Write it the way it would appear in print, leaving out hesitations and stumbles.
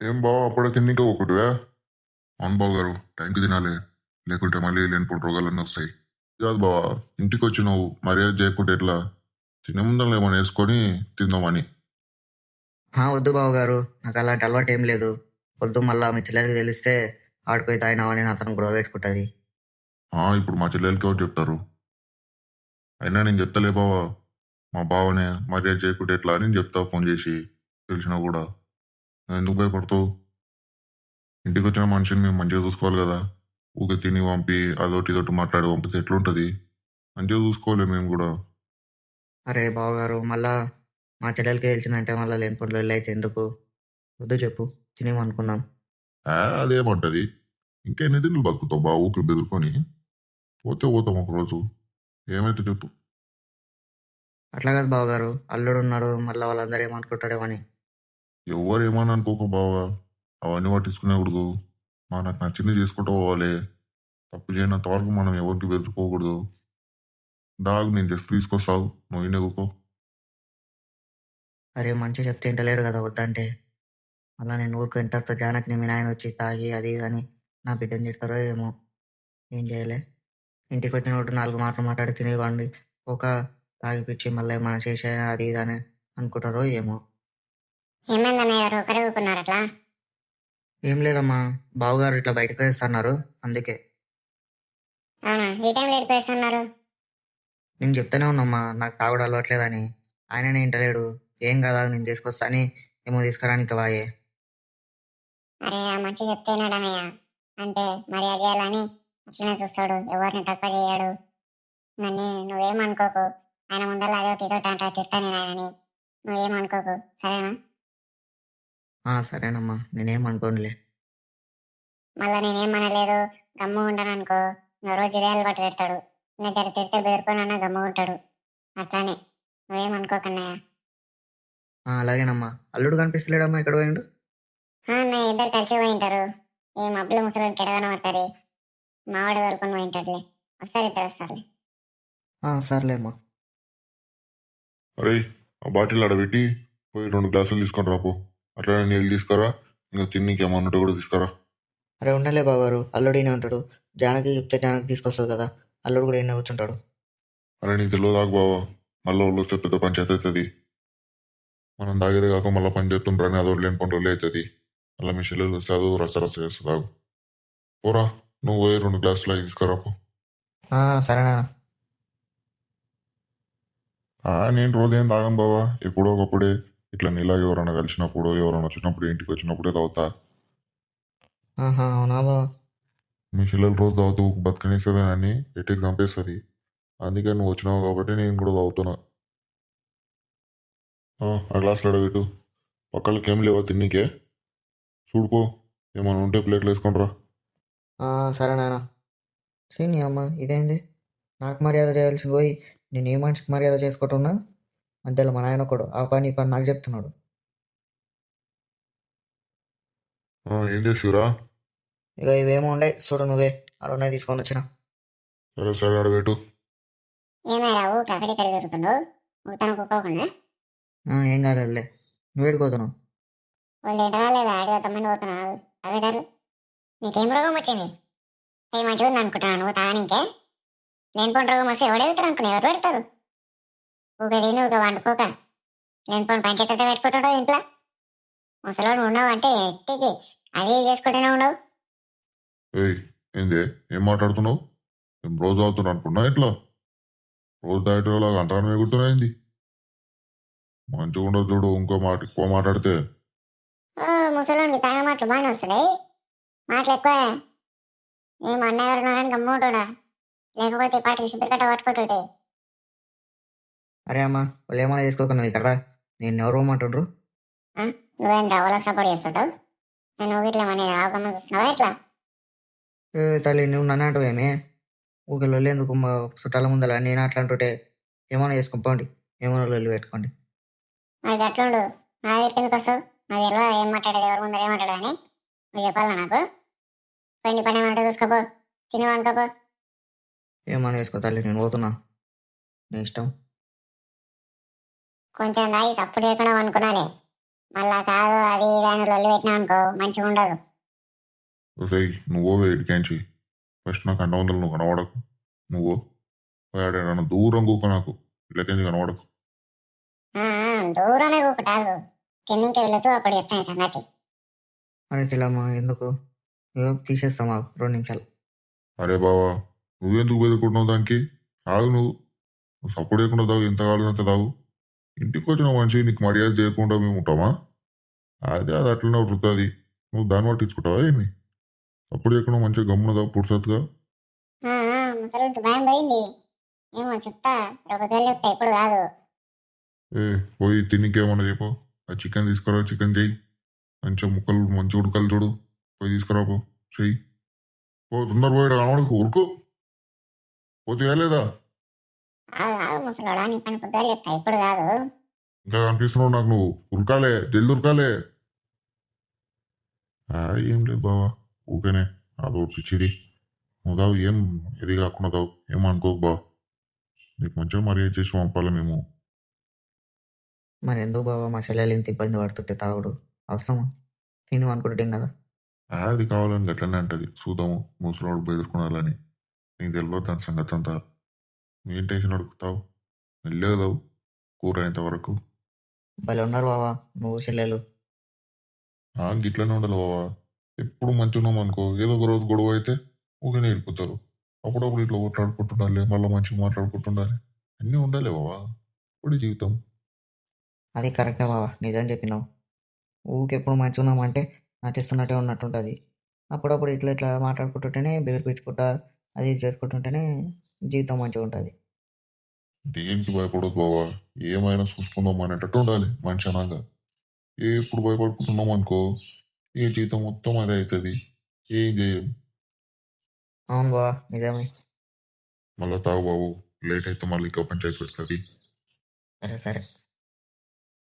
ఏం బావ అప్పుడే కిందికి ఒకటివే. అవును బావ గారు, టైంకి తినాలి, లేకుంటే మళ్ళీ లేనిపోని రోగాలన్నీ వస్తాయి. కాదు బావ, ఇంటికి వచ్చి నువ్వు మర్యాద చేయకుంటే ఎట్లా? తినే ముందర ఏమైనా వేసుకొని తిందామని. వద్దు బావగారు, నాకు అలాంటి అలవాటు ఏం లేదు. వద్దు, మళ్ళా మీ చెల్లెలకి తెలిస్తే ఆడిపోయి తాగినావని అతను గొడవ పెట్టుకుంటుంది. ఇప్పుడు మా చెల్లెలకి ఎవరు చెప్తారు? అయినా నేను చెప్తలే బావ, మా బావనే మర్యాద చేయకుంటే ఎట్లా అని చెప్తా ఫోన్ చేసి. తెలిసినా కూడా నువ్వు ఎందుకు భయపడతావు? ఇంటికి వచ్చిన మనిషిని మేము మంచిగా చూసుకోవాలి కదా. ఊకే తిని పంపి అదొకటి ఇదొకటి మాట్లాడి పంపితే ఎట్లుంటుంది? మంచిగా చూసుకోవాలి మేము కూడా. అరే బావగారు, మళ్ళా మా చెల్లెలకి తెలిసిందంటే మళ్ళీ లేని పనులు అయితే ఎందుకు? వద్దు, చెప్పు, తినేమనుకుందాం. అదేమంటది? ఇంకెన్ని దిన్నులు బతుకుతావు బావ ఊరికి బెదురుకొని? పోతే పోతాం ఒకరోజు, ఏమైతే చెప్పు. అట్లా కాదు బావగారు, అల్లుడు ఉన్నాడు, మళ్ళీ వాళ్ళందరూ ఏమనుకుంటారేమని. ఎవరు ఏమని అనుకోక బావా, అవన్నీ పట్టించుకునేకూడదు. మనకు నచ్చింది చేసుకుంటూ పోవాలి. తప్పు చేయనంత వరకు మనం ఎవరికి బెదిరిపోకూడదు. దాగు నేను జస్ట్ తీసుకొస్తావు, నువ్వు నెగుకో. అరే మంచిగా చెప్తే ఇంటలేడు కదా వద్దంటే. అలా నేను ఊరికి ఇంతటితో జానకిని మీ నాయన వచ్చి తాగి అది ఇది అని నా బిడ్డని తిడతారో ఏమో. ఏం చేయలే, ఇంటికి వచ్చినప్పుడు 4 మాటలు మాట్లాడి తినేవాడిని. ఒక తాగిపిచ్చి మళ్ళీ మనం చేసే అది ఇది అని అనుకుంటారో ఏమో. ఏమైందన్నయ్య గారు ఒకరే ఊరుకున్నారు అట్లా? ఏం లేదమ్మా, బావగారు ఇట్లా బయటకు వేస్తున్నారు, అందుకే. అవునా, ఈ టైంలో ఏడిపేస్తున్నారు? నేను చెప్తానే ఉన్నామ్మా, నాకు తాగుడు అలవట్లేదని. ఆయననే ఇంటలేడు. ఏం కాదా, నేను తీసుకొస్తా అని ఏమో తీసుకురానికి వాయే. అరే ఆ మంచి చెప్తేనాడనయ్య, అంటే మర్యాద చేయాలని అట్లనే చూస్తాడు, ఎవరిని తక్కువ చేయడు. నన్ను నువ్వేమనుకోకు, ఆయన ముందర అదొకటి ఇదొకటి అంటా తిడతాను నేను ఆయనని. నువ్వేమనుకోకు, సరేనా? సరేనమ్మా, నేనేం అనుకోనులే. మళ్ళీ నేనేమనలేదు గమ్ము ఉంటాను అనుకో, ఇంకా రోజు ఇదే అలవాటు పెడతాడు. ఇంకా జర తిడితే బెదిరిపోయినా గమ్ము ఉంటాడు. అట్లానే నువ్వేమనుకోకన్నయ్య. అలాగేనమ్మా. అల్లుడు కనిపిస్తలేడమ్మా, ఎక్కడ పోయిండు? అన్నయ్య ఇద్దరు కలిసి పోయింటారు. ఈ మబ్బులు ముసలు కెడగానే పడతారు. మావాడు దొరుకుని పోయింటాడులే, ఒకసారి ఇద్దరు వస్తారులే. సర్లేమ్మా. అరే, ఆ బాటిల్ ఆడబెట్టి పోయి 2 గ్లాసులు తీసుకొని రాపో. అట్లనే నీళ్ళు తీసుకురా, ఇంకా తిన్నీకి ఏమన్నట్టు కూడా తీసుకురా. అరే ఉండలే బావగారు, అల్లుడు ఈయన ఉంటాడు. జానకి చెప్తే జానకి తీసుకొస్తుంది కదా, అల్లుడు కూడా ఈయన కూర్చుంటాడు. అరే నీకు తెలియదు దాకా బావా, మళ్ళీ వాళ్ళు వస్తే పెద్ద పంచాయతీ అవుతుంది. మనం తాగేదే కాక మళ్ళీ పని చేస్తుంటారని అది లేని పని రోజులు అవుతుంది. మళ్ళీ మీ చెల్లెలు వస్తే అది రచ్చ రచ్చ చేస్తుంది. తాగు పోరా, నువ్వు పోయి 2 గ్లాసులు అవి తీసుకురాపో. సరేనా. నేను రోజేం తాగను బావా, ఎప్పుడో ఒకప్పుడే ఇట్లా నీలాగా ఎవరైనా కలిసినప్పుడు ఎవరైనా వచ్చినప్పుడు ఇంటికి వచ్చినప్పుడే తాగుతా. అవునా బావ. మీ పిల్లలు రోజు తాగుతూ బతకనిస్తుందని ఎటుకి చంపేస్తుంది. అందుకే నువ్వు వచ్చినావు కాబట్టి నేను కూడా తాగుతున్నా. ఆ గ్లాసులు అడగట్టు, పక్కలకి ఏం లేవా తిన్నీకే? చూడుకో, ఏమైనా ఉంటే ప్లేట్లు వేసుకొని రా. సరేనా. శ్రీని అమ్మ, ఇదేంది? నాకు మర్యాద చేయాల్సి పోయి నేను ఏ మనిషికి మర్యాద చేసుకుంటున్నా? మధ్యలో మా నాయన ఒకడు ఆ పని ఈ పని నాకు చెప్తున్నాడు. ఏం చేసిరా? ఇక ఇవేమో ఉండే చూడు, నువ్వే అలా తీసుకొని వచ్చిన. సరే సరే అడగట్టు. ఏమైనా ఊరికి అక్కడిక్కడ దొరుకుతుండవు, ఊతాను కుక్కోకుండా. ఏం కాదులే, నువ్వు ఏడుకోతున్నావు. వాళ్ళు తింటారా లేదా అడిగేద్దామని పోతున్నావు. అదేగారు, నీకేం రోగం వచ్చింది? ఏ మంచిగా ఉంది అనుకుంటున్నాను నువ్వు తాగనికే? లేనిపోని రోగం వస్తే ఎవడు ఎదుగుతారు అనుకుని ఎవరు పెడతారు? ఊక తిని ఊక వండుకోక లేనిపోని పంచాయతీ పెట్టుకుంటాడో ఇంట్లో. ముసలోడు ఉన్నావు అంటే ఎట్టికి అది ఇది చేసుకుంటూనే ఉండవు. ఏయ్, ఏంది? ఏం మాట్లాడుతున్నావు? నేను రోజు తాగుతున్నా అనుకున్నా ఇట్లా? రోజు తాగేటలాగా అంతగానో ఎగురుతున్నాయింది. మంచిగా ఉండదు చూడు, ఇంకో మాట ఎక్కువ మాట్లాడితే. ముసలోడికి తాగ మాటలు బాగానే వస్తున్నాయి, మాటలు ఎక్కువ. ఏం అన్నయ్య గారు ఉన్నారని గమ్ముంటాడా, లేకపోతే ఈ పాటికి సిబ్బిరి పట్టుకుంటుంటే. అరే అమ్మ, వాళ్ళు ఏమైనా చేసుకోకుండా ఇక్కడ రా. నేను ఎవరు అంటుండ్రు? నువ్వేం వాళ్ళకి సపోర్ట్ చేస్తుంటావు? నువ్వు ఇట్లా మన రావకమ్మ చూస్తున్నావా ఎట్లా? తల్లి, నువ్వు నన్ను అంటావు ఏమే? ఊకెళ్ళి వెళ్ళేందుకు మా చుట్టాల ముందర నేను అట్లా అంటుంటే ఏమైనా చేసుకోండి, ఏమైనా వెళ్ళి పెట్టుకోండి. అది అట్లుండు, నా దగ్గరికి ఎందుకు వస్తావు? నాకు ఎలా ఏం మాట్లాడేది, ఎవరి ముందర ఏమంటాడు అని నువ్వు చెప్పాలా నాకు? పోయి నీ పని ఏమంటే చూసుకోపో, తినవా అనుకోపో. ఏమైనా చేసుకో తల్లి, నేను పోతున్నా, నీ ఇష్టం. కొంచెం తాగి సప్పుడు చేయకుండా అనుకున్నాలే, మళ్ళా కాదు అది ఇది అని లొల్లి పెట్టినా అనుకో మంచిగా ఉండదు. ఒసేయ్ నువ్వో ఇటుకేంచి ఫస్ట్ నాకు అండ వందలు నువ్వు కనబడకు. నువ్వు నన్ను దూరం కూకో నాకు ఇళ్ళకేంచి కనబడకు. దూరమే కూకటాదు కిందికి వెళుతూ అప్పుడు చెప్తాను సంగతి. అరే చెల్లమ్మ ఎందుకు ఏదో తీసేస్తామా 2 నిమిషాలు. అరే బావా నువ్వెందుకు బెదుకుంటున్నావు దానికి? ఆగు నువ్వు సపోర్ట్ చేయకుండా తాగు, ఎంత కావాలో అంత తాగు. ఇంటికి వచ్చిన మనిషి నీకు మర్యాద చేయకుండా మేము ఉంటామా? అది అట్లనే వృత్తుంది. నువ్వు దాన్ని పట్టించుకుంటావా ఏమి? సపోర్ట్ చేయకుండా మంచిగా గమ్మున తాగు పురుసత్తుగా. ముసలింటి భయం పోయింది. ఏమో చెప్తా ఒక గల్లి చెప్తా ఇప్పుడు కాదు. ఏ పోయి తిన్నికేమన్నా చెప్పు. ఆ చికెన్ తీసుకురా, చికెన్ చెయ్యి. మంచిగా ముక్కలు మంచిగా ఉడకలు చూడు. పోయి తీసుకురా పో, చెయ్యి. పో తొందర పోయాడు కనబడకు ఉరుకు. పోతే లేదా ఆగు ముసలోడా నీ పని పొద్దుగా చెప్తా ఇప్పుడు కాదు. ఇంకా కనిపిస్తున్నావు నాకు, నువ్వు ఉరకాలే, జల్ది ఉరకాలే. ఏం లేదు బావా, ఊకేనే అదో పిచ్చిది. నువ్వు తావు, ఏం ఇది కాకుండా తావు, ఏమనుకోకు బా. నీకు మంచిగా మర్యాద చేసి పంపాలి మేము. మరి ఎందుకు బాబా మా చెల్లెలు ఇంత ఇబ్బంది పడుతుంటే తాగుడు అవసరమా? తిను అనుకుంటాం కదా. అది కావాలని గట్లనే అంటది. చూద్దాము ముసలోడు బెదుర్కొనాలని. నీకు తెలియదు దాని సంగతి అంతా. ఏం టెన్షన్ అడుగుతావు, వెళ్ళేది తావు కూర అయ్యేంత వరకు. భలే ఉన్నారు బాబా నువ్వు చెల్లెలు. గిట్లనే ఉండాలి బావా. ఎప్పుడు మంచిగా ఉన్నాం అనుకో, ఏదో ఒక రోజు గొడవ అయితే ఊరికనే వెళ్ళిపోతారు. అప్పుడప్పుడు ఇట్లా కొట్లాడుకుంటుండాలి, మళ్ళీ మంచిగా మాట్లాడుకుంటుండాలి. అన్నీ ఉండాలి బావా, ఇప్పుడు జీవితం. అది కరెక్టే బాబా, నిజం చెప్పినావు. ఊకెప్పుడు మంచిగా ఉన్నామంటే నటిస్తున్నట్టే ఉన్నట్టుంటుంది. అప్పుడప్పుడు ఇట్లా ఇట్లా మాట్లాడుకుంటుంటేనే బెదిరిపించుకుంటా అది ఇది చేసుకుంటుంటేనే జీవితం మంచిగా ఉంటుంది. దేనికి భయపడదు బావా, ఏమైనా చూసుకుందాం అనేటట్టు ఉండాలి మనిషి అనగా. ఎప్పుడు భయపడుకుంటున్నాం అనుకో, ఏ జీవితం మొత్తం అదే అవుతుంది, ఏం చేయం. అవును బాబా నిజమే. మళ్ళీ తాగు బాబు, లేట్ అయితే మళ్ళీ ఇంకా పంచాయతీ వస్తుంది. సరే సరే.